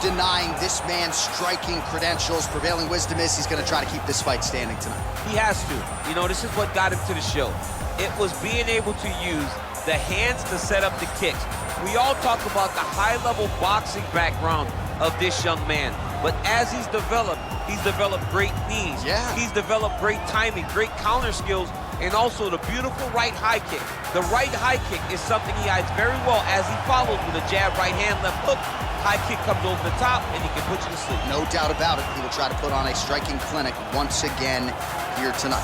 denying this man's striking credentials. Prevailing wisdom is he's going to try to keep this fight standing tonight. He has to. You know, this is what got him to the show. It was being able to use the hands to set up the kicks. We all talk about the high-level boxing background of this young man, but as he's developed great knees. Yeah. He's developed great timing, great counter skills, and also the beautiful right high kick. The right high kick is something he hides very well as he follows with a jab, right hand, left hook. High kick comes over the top, and he can put you to sleep. No doubt about it. He will try to put on a striking clinic once again here tonight.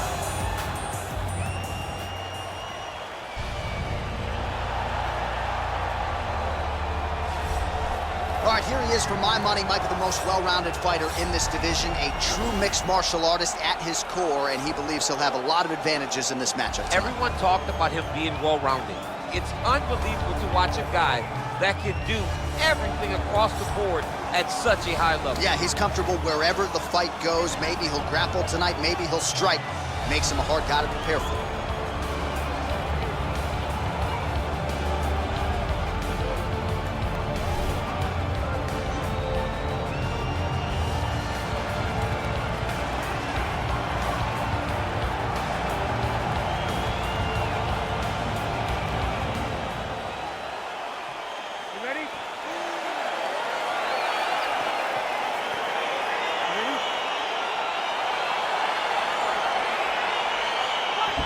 All right, here he is, for my money, might be the most well-rounded fighter in this division, a true mixed martial artist at his core, and he believes he'll have a lot of advantages in this matchup tonight. Everyone talked about him being well-rounded. It's unbelievable to watch a guy that can do everything across the board at such a high level. Yeah, he's comfortable wherever the fight goes. Maybe he'll grapple tonight, maybe he'll strike. Makes him a hard guy to prepare for.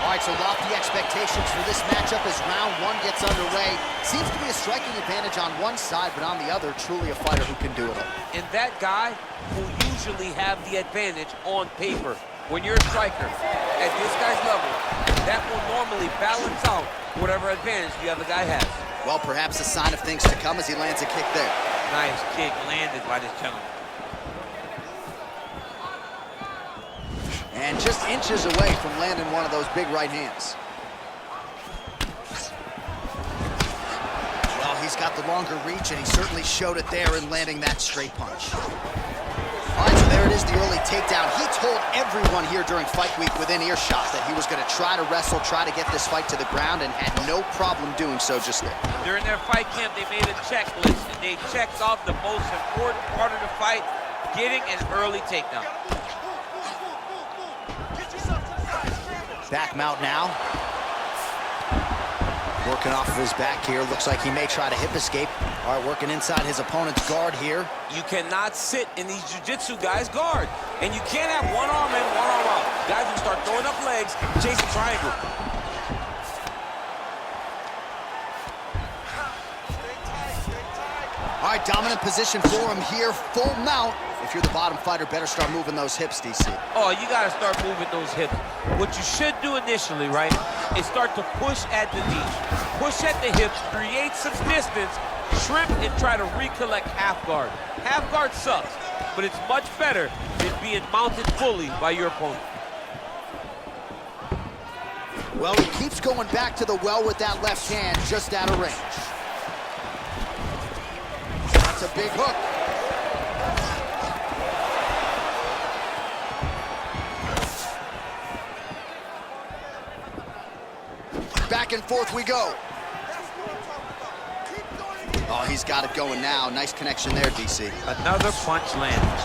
All right, so lofty expectations for this matchup as round one gets underway. Seems to be a striking advantage on one side, but on the other, truly a fighter who can do it all. And that guy will usually have the advantage on paper. When you're a striker at this guy's level, that will normally balance out whatever advantage the other guy has. Well, perhaps a sign of things to come as he lands a kick there. Nice kick landed by this gentleman. And just inches away from landing one of those big right hands. Well, he's got the longer reach, and he certainly showed it there in landing that straight punch. All right, so there it is, the early takedown. He told everyone here during fight week within earshot that he was going to try to wrestle, try to get this fight to the ground, and had no problem doing so just there. During their fight camp, they made a checklist, and they checked off the most important part of the fight, getting an early takedown. Back mount now. Working off of his back here. Looks like he may try to hip escape. All right, working inside his opponent's guard here. You cannot sit in these jiu-jitsu guys' guard. And you can't have one arm in, one arm out. Guys will start throwing up legs, chasing triangle. All right, dominant position for him here. Full mount. If you're the bottom fighter, better start moving those hips, DC. Oh, you got to start moving those hips. What you should do initially, right, is start to push at the knee. Push at the hips, create some distance, shrimp, and try to recollect half guard. Half guard sucks, but it's much better than being mounted fully by your opponent. Well, he keeps going back to the well with that left hand, just out of range. That's a big hook. Back and forth we go. Oh, he's got it going now. Nice connection there, DC. Another punch lands.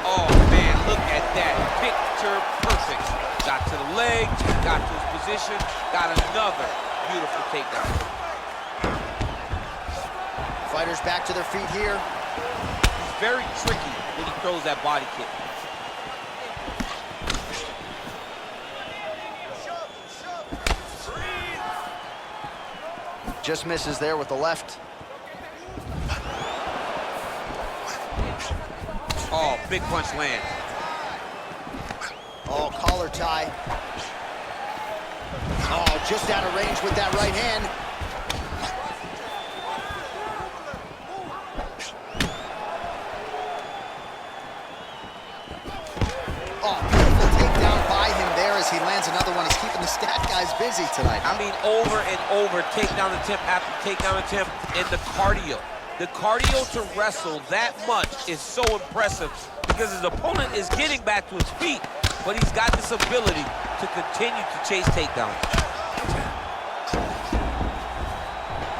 Oh, man, look at that. Picture perfect. Got to the leg, got to his position, got another beautiful takedown. Fighters back to their feet here. He's very tricky when he throws that body kick. Just misses there with the left. Oh, big punch lands. Oh, collar tie. Oh, just out of range with that right hand. Oh, beautiful takedown by him there as he lands another one. He's keeping the stat guys busy tonight. I mean, over and over, takedown attempt after takedown attempt, and the cardio. The cardio to wrestle that much is so impressive because his opponent is getting back to his feet, but he's got this ability to continue to chase takedowns.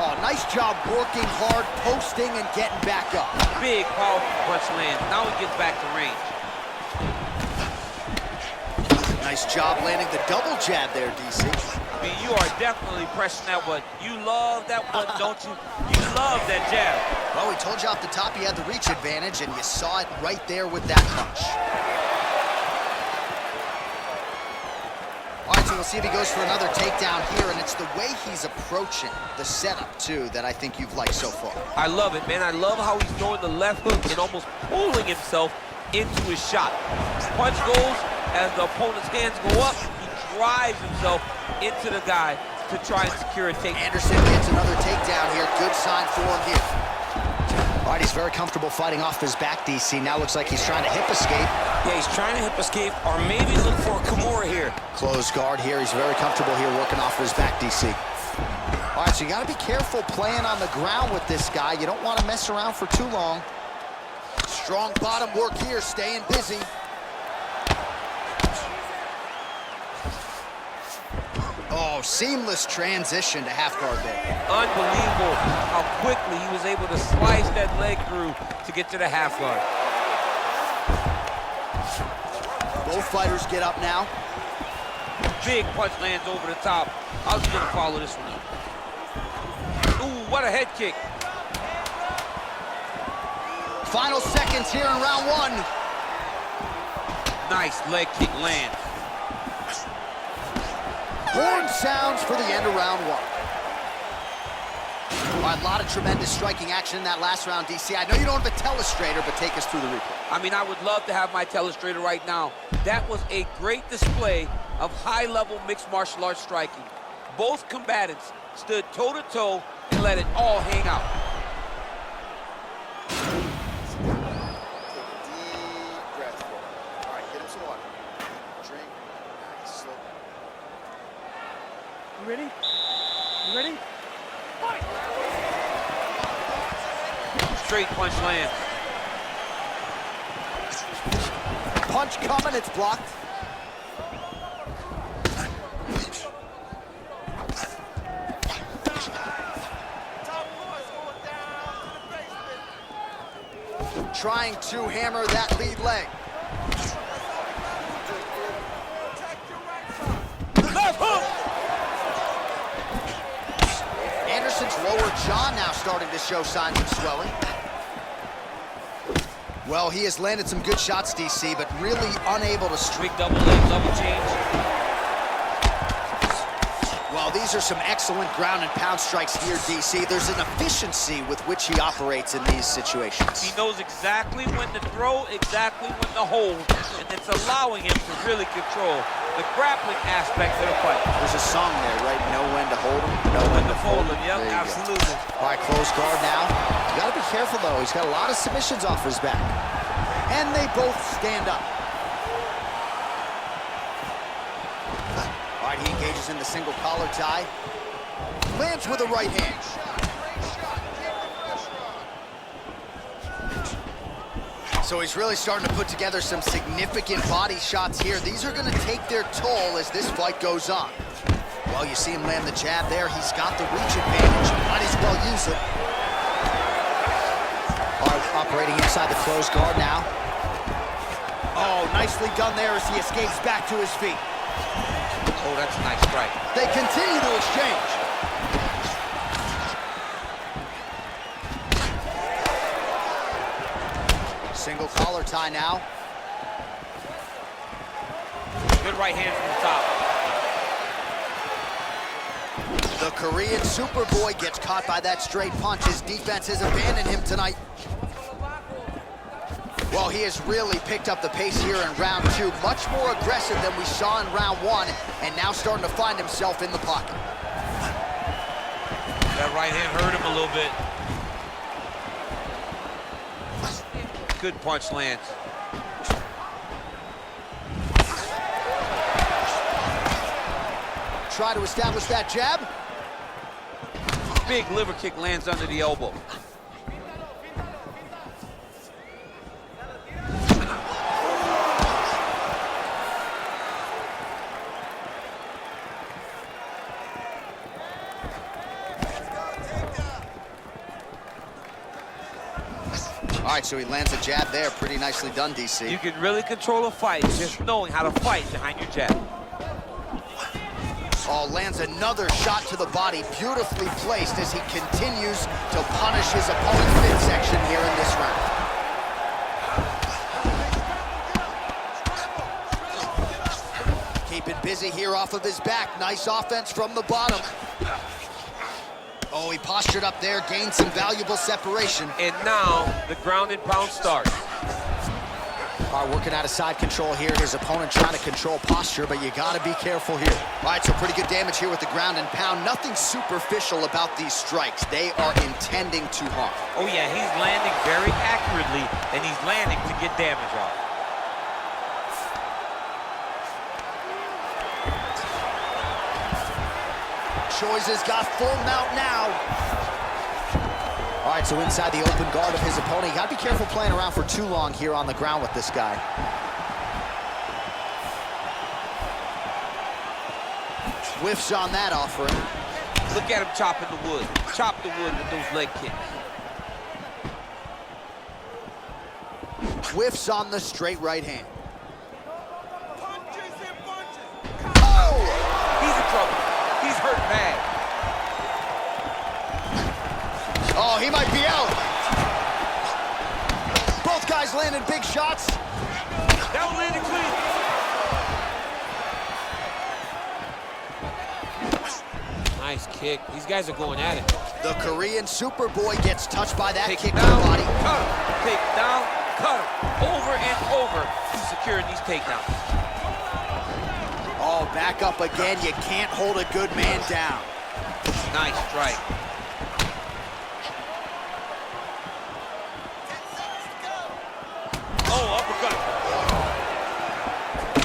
Oh, Nice job working hard, posting, and getting back up. Big, powerful punch lands. Now he gets back to range. Nice job landing the double jab there, DC. I mean, you are definitely pressing that one. You love that one, don't you? You love that jab. Well, we told you off the top he had the reach advantage, and you saw it right there with that punch. All right, so we'll see if he goes for another takedown here, and it's the way he's approaching the setup, too, that I think you've liked so far. I love it, man. I love how he's throwing the left hook and almost pulling himself into his shot. Punch goes, as the opponent's hands go up, he drives himself into the guy to try and secure a takedown. Anderson gets another takedown here. Good sign for him here. All right, he's very comfortable fighting off his back, DC. Now looks like he's trying to hip escape. Yeah, he's trying to hip escape or maybe look for a Kimura here. Closed guard here. He's very comfortable here working off his back, DC. All right, so you got to be careful playing on the ground with this guy. You don't want to mess around for too long. Strong bottom work here, staying busy. Oh, seamless transition to half guard there. Unbelievable how quickly he was able to slice that leg through to get to the half guard. Both fighters get up now. Big punch lands over the top. I was gonna follow this one up. Ooh, what a head kick. Final seconds here in round one. Nice leg kick lands. Horn sounds for the end of round one. All right, a lot of tremendous striking action in that last round, DC. I know you don't have a telestrator, but take us through the replay. I mean, I would love to have my telestrator right now. That was a great display of high-level mixed martial arts striking. Both combatants stood toe-to-toe and let it all hang out. Deep breath. All right, get him some water. Drink. Nice. Slow. You ready? You ready? Fight! Straight punch lands. Punch coming, it's blocked. Trying to hammer that lead leg. Left hook! Anderson's lower jaw now starting to show signs of swelling. Well, he has landed some good shots, DC, but really unable to Big double leg, double change. Well, these are some excellent ground and pound strikes here, DC. There's an efficiency with which he operates in these situations. He knows exactly when to throw, exactly when to hold, and it's allowing him to really control the grappling aspect of the fight. There's a song there, right? Know when to hold him, know when to fold him. Yep, There you go. absolutely. All right, close guard now. You gotta be careful, though. He's got a lot of submissions off his back. And they both stand up. All right, he engages in the single collar tie. Lands with a right hand. So he's really starting to put together some significant body shots here. These are gonna take their toll as this fight goes on. Well, you see him land the jab there. He's got the reach advantage. Might as well use it. All right, operating inside the closed guard now. Oh, nicely done there as he escapes back to his feet. Oh, that's a nice strike. They continue to exchange. Single collar tie now. Good right hand from the top. The Korean Superboy gets caught by that straight punch. His defense has abandoned him tonight. Well, he has really picked up the pace here in round two. Much more aggressive than we saw in round one, and now starting to find himself in the pocket. That right hand hurt him a little bit. Good punch lands. Try to establish that jab. Big liver kick lands under the elbow. right, so he lands a jab there. Pretty nicely done, DC. You can really control a fight just knowing how to fight behind your jab. Oh, lands another shot to the body, beautifully placed as he continues to punish his opponent's midsection here in this round. Keeping busy here off of his back. Nice offense from the bottom. Oh, he postured up there, gained some valuable separation. And now the ground and pound starts. All right, working out of side control here. His opponent trying to control posture, but you got to be careful here. All right, so pretty good damage here with the ground and pound. Nothing superficial about these strikes. They are intending to harm. Oh yeah, he's landing very accurately, and he's landing to get damage off. Choi's has got full mount now. All right, so inside the open guard of his opponent. You gotta be careful playing around for too long here on the ground with this guy. Whiffs on that offering. Look at him chopping the wood. Chop the wood with those leg kicks. Whiffs on the straight right hand. Oh! He's in trouble. He's hurt bad. Oh, he might be out. Both guys landing big shots. That one landed clean. Nice kick. These guys are going at it. The Korean Superboy gets touched by that kick to the down, body. cut him. Take down, cut him. Over and over. He's securing these takedowns. Oh, back up again. You can't hold a good man down. Nice strike. Oh, uppercut.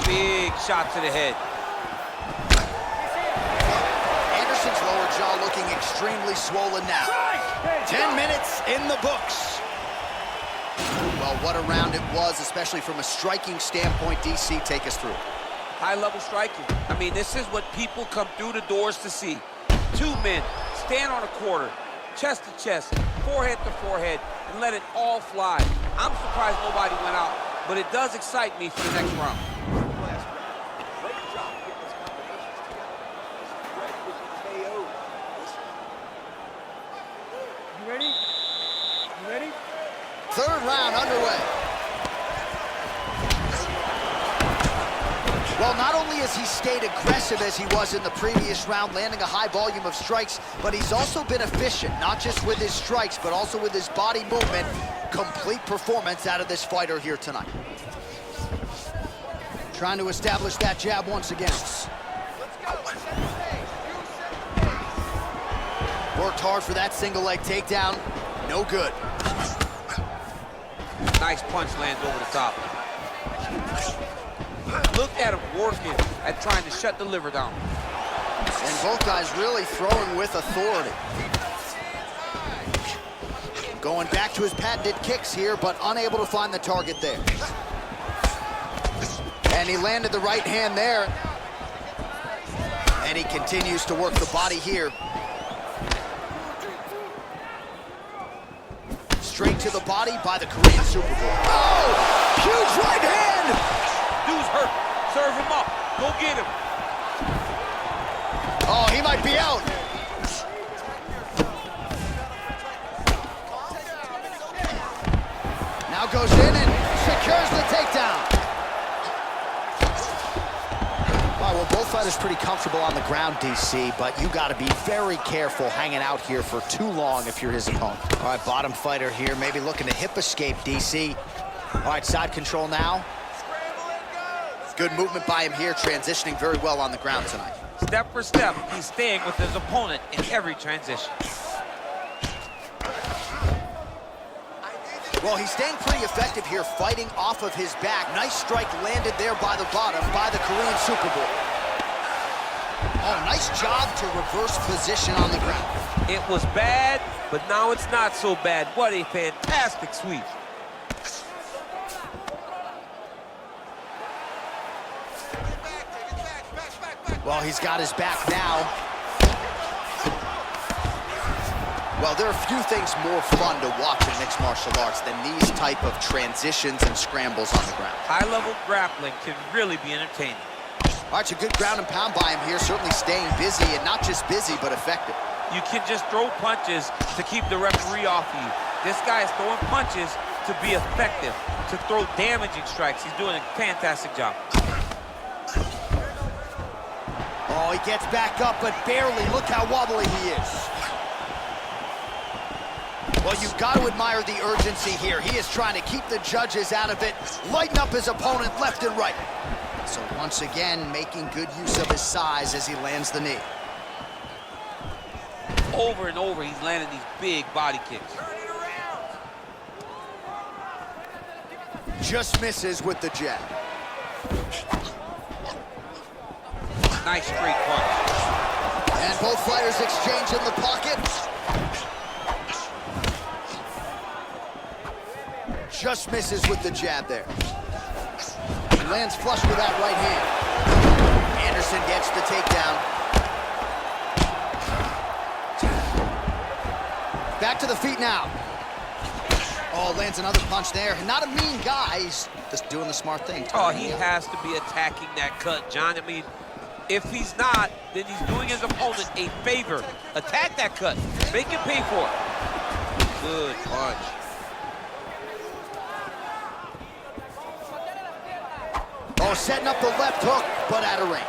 Big shot to the head. Anderson's lower jaw looking extremely swollen now. 10 minutes in the books. Well, what a round it was, especially from a striking standpoint. DC, take us through it. High-level striking. I mean, this is what people come through the doors to see. Two men stand on a quarter, chest to chest, forehead to forehead, and let it all fly. I'm surprised nobody went out, but it does excite me for the next round. You ready? You ready? Third round underway. Well, not only has he stayed aggressive as he was in the previous round, landing a high volume of strikes, but he's also been efficient, not just with his strikes, but also with his body movement. Complete performance out of this fighter here tonight. Trying to establish that jab once again. Worked hard for that single leg takedown. No good. Nice punch lands over the top. Look at him working at trying to shut the liver down. And both guys really throwing with authority. Going back to his patented kicks here, but unable to find the target there. And he landed the right hand there. And he continues to work the body here. Straight to the body by the Korean Superboy. Oh! Huge right hand! Dude's hurt. Serve him up. Go get him. Oh, he might be out. Now goes in and secures the takedown. All right, well, both fighters pretty comfortable on the ground, DC, but you got to be very careful hanging out here for too long if you're his opponent. All right, bottom fighter here, maybe looking to hip escape, DC. All right, side control now. Good movement by him here, transitioning very well on the ground tonight. Step for step, he's staying with his opponent in every transition. Well, he's staying pretty effective here, fighting off of his back. Nice strike landed there by the bottom by the Korean Superboy. Oh, nice job to reverse position on the ground. It was bad, but now it's not so bad. What a fantastic sweep. Well, he's got his back now. Well, there are few things more fun to watch in mixed martial arts than these type of transitions and scrambles on the ground. High-level grappling can really be entertaining. All right, it's a good ground and pound by him here, certainly staying busy, and not just busy, but effective. You can just throw punches to keep the referee off of you. This guy is throwing punches to be effective, to throw damaging strikes. He's doing a fantastic job. Oh, he gets back up, but barely. Look how wobbly he is. Well, you've got to admire the urgency here. He is trying to keep the judges out of it, lighten up his opponent left and right. So once again, making good use of his size as he lands the knee. Over and over, he's landing these big body kicks. Just misses with the jab. Nice straight punch. And both fighters exchange in the pocket. Just misses with the jab there. He lands flush with that right hand. Anderson gets the takedown. Back to the feet now. Oh, lands another punch there. Not a mean guy. He's just doing the smart thing. Oh, he has to be attacking that cut, John. I mean, if he's not, then he's doing his opponent a favor. Attack that cut. Make him pay for it. Good punch. Oh, setting up the left hook, but out of range.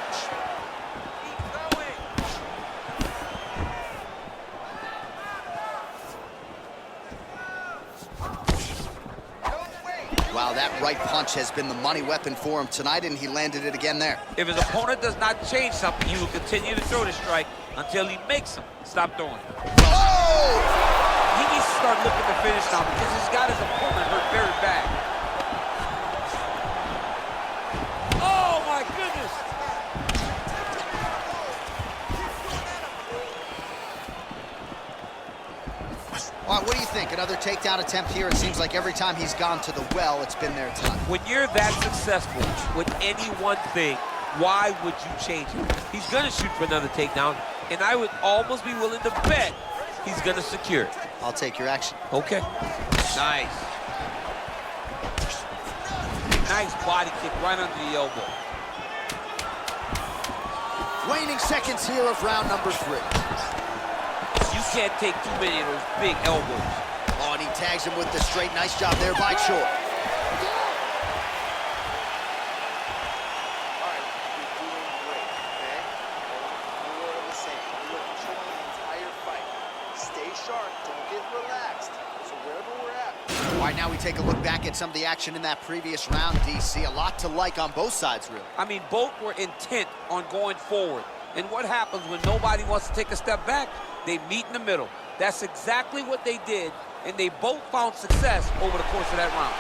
Wow, that right punch has been the money weapon for him tonight, and he landed it again there. If his opponent does not change something, he will continue to throw the strike until he makes him stop throwing. Oh! He needs to start looking to finish now because he's got his opponent hurt very bad. Oh, my goodness! All right, what do you think? Another takedown attempt here. It seems like every time he's gone to the well, it's been their time. When you're that successful with any one thing, why would you change it? He's gonna shoot for another takedown, and I would almost be willing to bet he's gonna secure it. I'll take your action. Okay. Nice. Nice body kick right under the elbow. Waning seconds here of round number 3. You can't take too many of those big elbows. Oh, and he tags him with the straight. Nice job there by Choi. All right, now we take a look back at some of the action in that previous round, DC. A lot to like on both sides, really. I mean, both were intent on going forward. And what happens when nobody wants to take a step back? They meet in the middle. That's exactly what they did, and they both found success over the course of that round.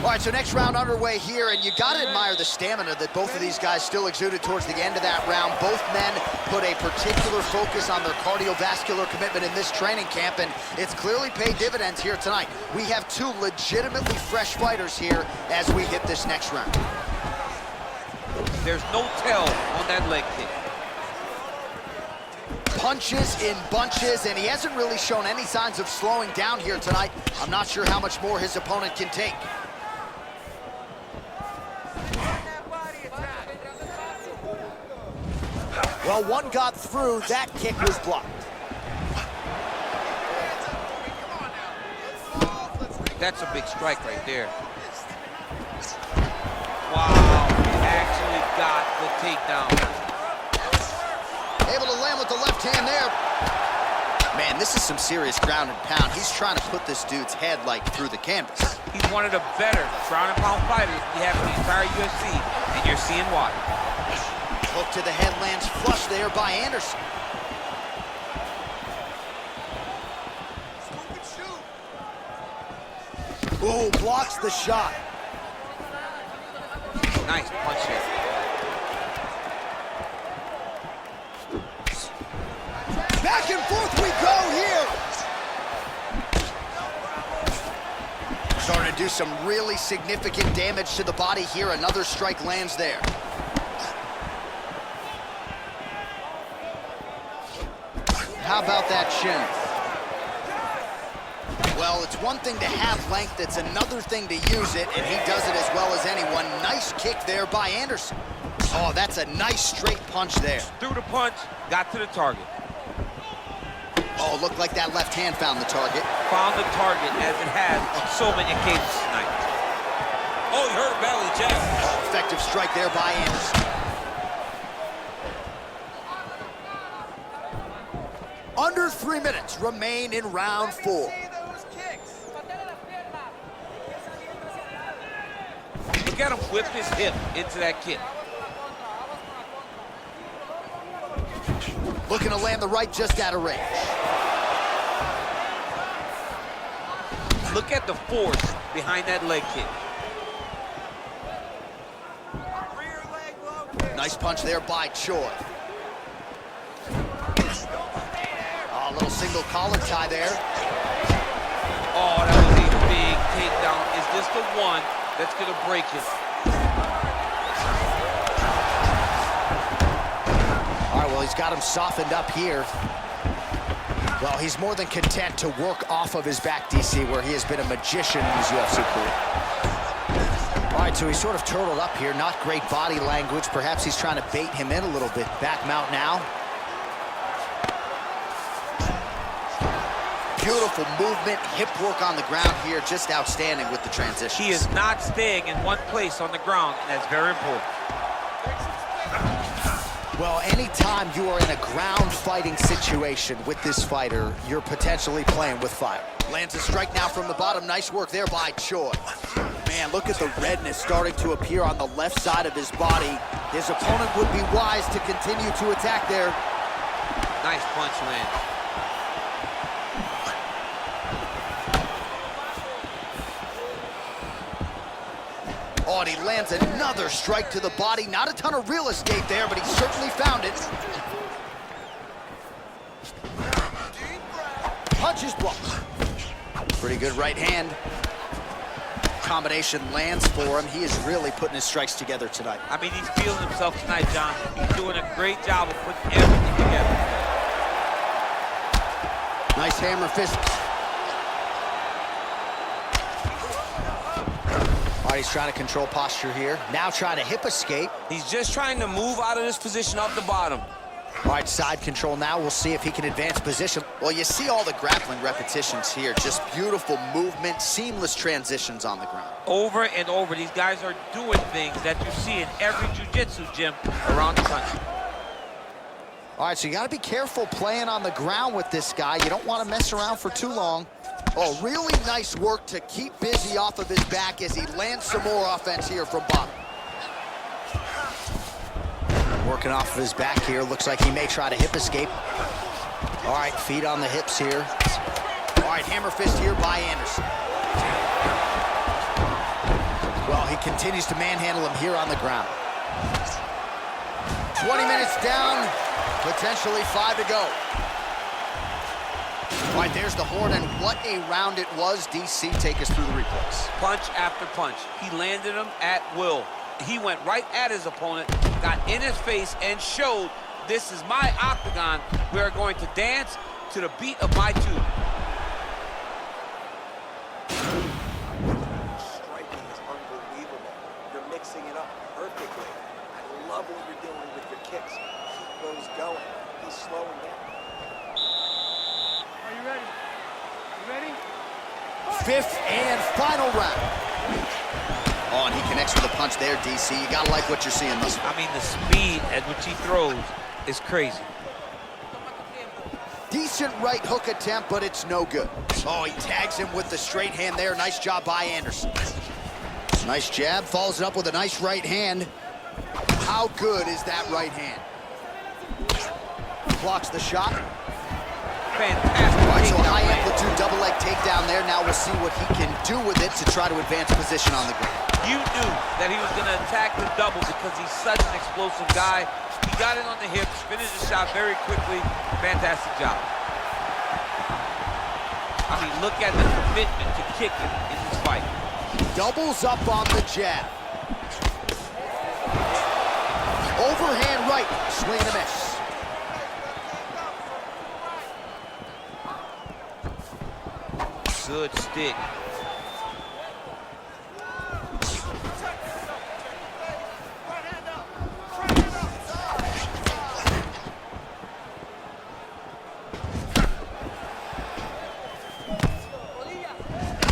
All right, so next round underway here, and you got to admire the stamina that both of these guys still exuded towards the end of that round. Both men put a particular focus on their cardiovascular commitment in this training camp, and it's clearly paid dividends here tonight. We have two legitimately fresh fighters here as we hit this next round. There's no tell on that leg kick. Punches in bunches, and he hasn't really shown any signs of slowing down here tonight. I'm not sure how much more his opponent can take. Well, one got through. That kick was blocked. That's a big strike right there. Wow, he actually got the takedown. Able to land with the left hand there. Man, this is some serious ground and pound. He's trying to put this dude's head, like, through the canvas. He's one of the better ground and pound fighters we have in the entire UFC, and you're seeing why. Hook to the head lands flush there by Anderson. Ooh, blocks the shot. Nice punch here. Back and forth we go here. Starting to do some really significant damage to the body here. Another strike lands there. How about that shin? Well, it's one thing to have length, it's another thing to use it, and he does it as well as anyone. Nice kick there by Anderson. Oh, that's a nice straight punch there. Threw the punch, got to the target. Oh, looked like that left hand found the target. Found the target, as it has on so many occasions tonight. Oh, he hurt badly, jab. Oh, effective strike there by Anderson. Under 3 minutes remain in round 4. Look at him whip his hip into that kick. Looking to land the right just out of range. Look at the force behind that leg kick. Nice punch there by Choi. Oh, a little single collar tie there. Oh, that was a big takedown. Is this the one that's gonna break it? All right, well, he's got him softened up here. Well, he's more than content to work off of his back, DC, where he has been a magician in his UFC career. All right, so he's sort of turtled up here. Not great body language. Perhaps he's trying to bait him in a little bit. Back mount now. Beautiful movement, hip work on the ground here. Just outstanding with the transitions. He is not staying in one place on the ground, and that's very important. Well, anytime you are in a ground fighting situation with this fighter, you're potentially playing with fire. Lands a strike now from the bottom. Nice work there by Choi. Man, look at the redness starting to appear on the left side of his body. His opponent would be wise to continue to attack there. Nice punch land. Oh, and he lands another strike to the body. Not a ton of real estate there, but he certainly found it. Punches blocked. Pretty good right hand. Combination lands for him. He is really putting his strikes together tonight. I mean, he's feeling himself tonight, John. He's doing a great job of putting everything together. Nice hammer fist. All right, he's trying to control posture here. Now trying to hip escape. He's just trying to move out of this position off the bottom. All right, side control now. We'll see if he can advance position. Well, you see all the grappling repetitions here. Just beautiful movement, seamless transitions on the ground. Over and over, these guys are doing things that you see in every jiu-jitsu gym around the country. All right, so you got to be careful playing on the ground with this guy. You don't want to mess around for too long. Oh, really nice work to keep busy off of his back as he lands some more offense here from bottom. Working off of his back here. Looks like he may try to hip escape. All right, feet on the hips here. All right, hammer fist here by Anderson. Well, he continues to manhandle him here on the ground. 20 minutes down, potentially 5 to go. All right, there's the horn, and what a round it was. DC, take us through the replays. Punch after punch. He landed him at will. He went right at his opponent, got in his face, and showed this is my octagon. We are going to dance to the beat of my tune. Striking is unbelievable. You're mixing it up perfectly. I love what you're doing with your kicks. Keep those going. He's slowing down. Are you ready? You ready? Fifth and final round. Oh, and he connects with a punch there, DC. You gotta like what you're seeing this one. I mean, the speed at which he throws is crazy. Decent right hook attempt, but it's no good. Oh, he tags him with the straight hand there. Nice job by Anderson. Nice jab, follows it up with a nice right hand. How good is that right hand? Blocks the shot. Fantastic. All right, so a high amplitude double leg takedown there. Now we'll see what he can do with it to try to advance position on the ground. You knew that he was going to attack the double because he's such an explosive guy. He got it on the hips, finished the shot very quickly. Fantastic job. I mean, look at the commitment to kicking in this fight. Doubles up on the jab. Overhand right, swing and a miss. good stick.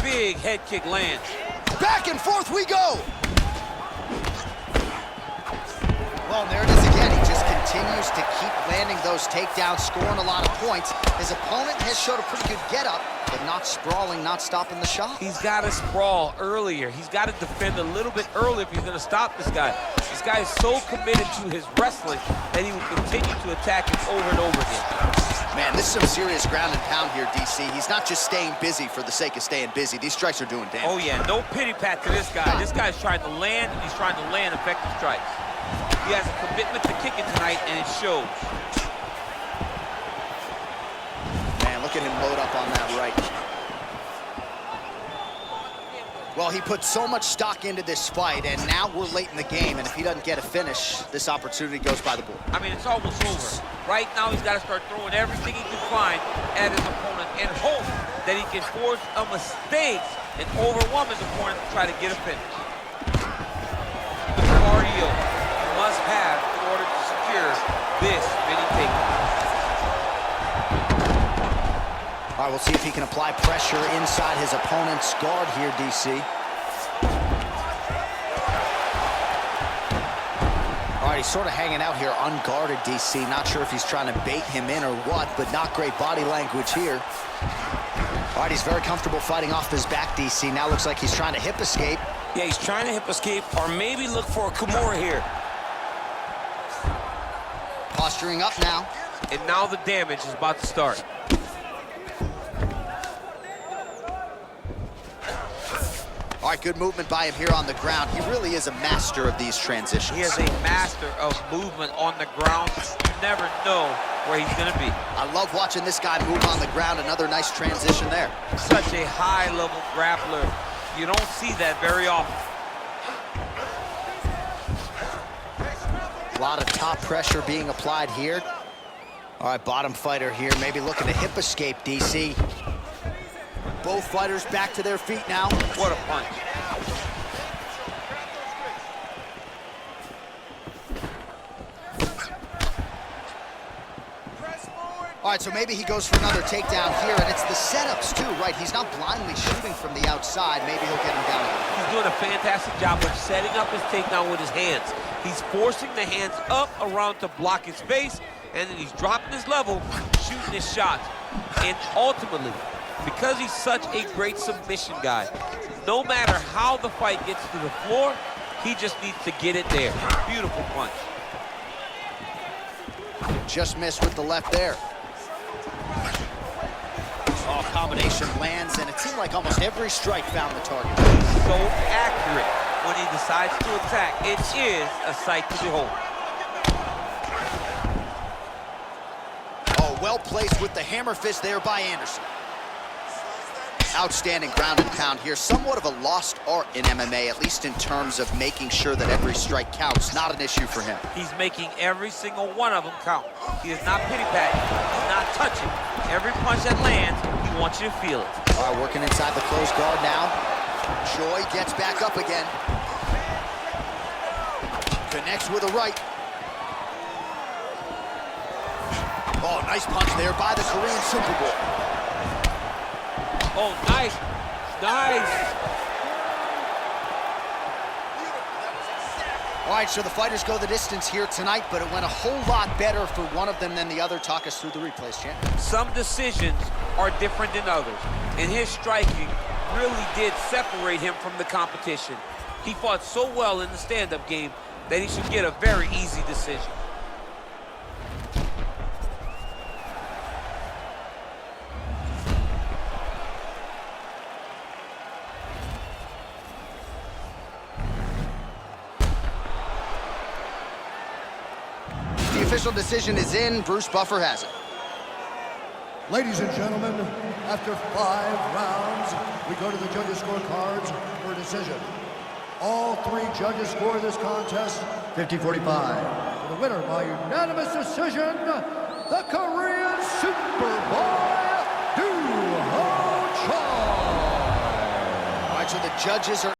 Big head kick lands. Back and forth we go. Well, and there it is again. He just continues to keep landing those takedowns, scoring a lot of points. His opponent has showed a pretty good get-up, but not sprawling, not stopping the shot. He's got to sprawl earlier. He's got to defend a little bit earlier if he's going to stop this guy. This guy is so committed to his wrestling that he will continue to attack him over and over again. Man, this is some serious ground and pound here, DC. He's not just staying busy for the sake of staying busy. These strikes are doing damage. Oh, yeah, no pity pat to this guy. This guy's trying to land, and he's trying to land effective strikes. He has a commitment to kicking tonight, and it shows. Man, look at him load up on that right. Well, he put so much stock into this fight, and now we're late in the game, and if he doesn't get a finish, this opportunity goes by the board. I mean, it's almost over. Right now, he's got to start throwing everything he can find at his opponent and hope that he can force a mistake and overwhelm his opponent to try to get a finish. The cardio you must have in order to secure this many takedowns. All right, we'll see if he can apply pressure inside his opponent's guard here, DC. All right, he's sort of hanging out here unguarded, DC. Not sure if he's trying to bait him in or what, but not great body language here. All right, he's very comfortable fighting off his back, DC. Now looks like he's trying to hip escape. Yeah, he's trying to hip escape or maybe look for a Kimura here. Posturing up now. And now the damage is about to start. All right, good movement by him here on the ground. He really is a master of these transitions. He is a master of movement on the ground. You never know where he's going to be. I love watching this guy move on the ground. Another nice transition there. Such a high-level grappler. You don't see that very often. A lot of top pressure being applied here. All right, bottom fighter here, maybe looking to hip escape, DC. Both fighters back to their feet now. What a punch. All right, so maybe he goes for another takedown here, and it's the setups too, right? He's not blindly shooting from the outside. Maybe he'll get him down again. He's doing a fantastic job of setting up his takedown with his hands. He's forcing the hands up around to block his face, and then he's dropping his level, shooting his shots. And ultimately, because he's such a great submission guy, no matter how the fight gets to the floor, he just needs to get it there. Beautiful punch. Just missed with the left there. Oh, combination lands, and it seemed like almost every strike found the target. He's so accurate when he decides to attack. It is a sight to behold. Oh, well placed with the hammer fist there by Anderson. Outstanding ground and pound here. Somewhat of a lost art in MMA, at least in terms of making sure that every strike counts. Not an issue for him. He's making every single one of them count. He is not pity-patting. He's not touching. Every punch that lands, he wants you to feel it. All right, working inside the closed guard now. Choi gets back up again. Connects with a right. Oh, nice punch there by the Korean Super Bowl. Oh, nice. Nice. All right, so the fighters go the distance here tonight, but it went a whole lot better for one of them than the other. Talk us through the replays, champ. Some decisions are different than others, and his striking really did separate him from the competition. He fought so well in the stand-up game that he should get a very easy decision. The official decision is in. Bruce Buffer has it. Ladies and gentlemen, after 5 rounds, we go to the judges' scorecards for a decision. All 3 judges score this contest 50-45. For the winner by unanimous decision, the Korean Superboy, Doohochoi. judges are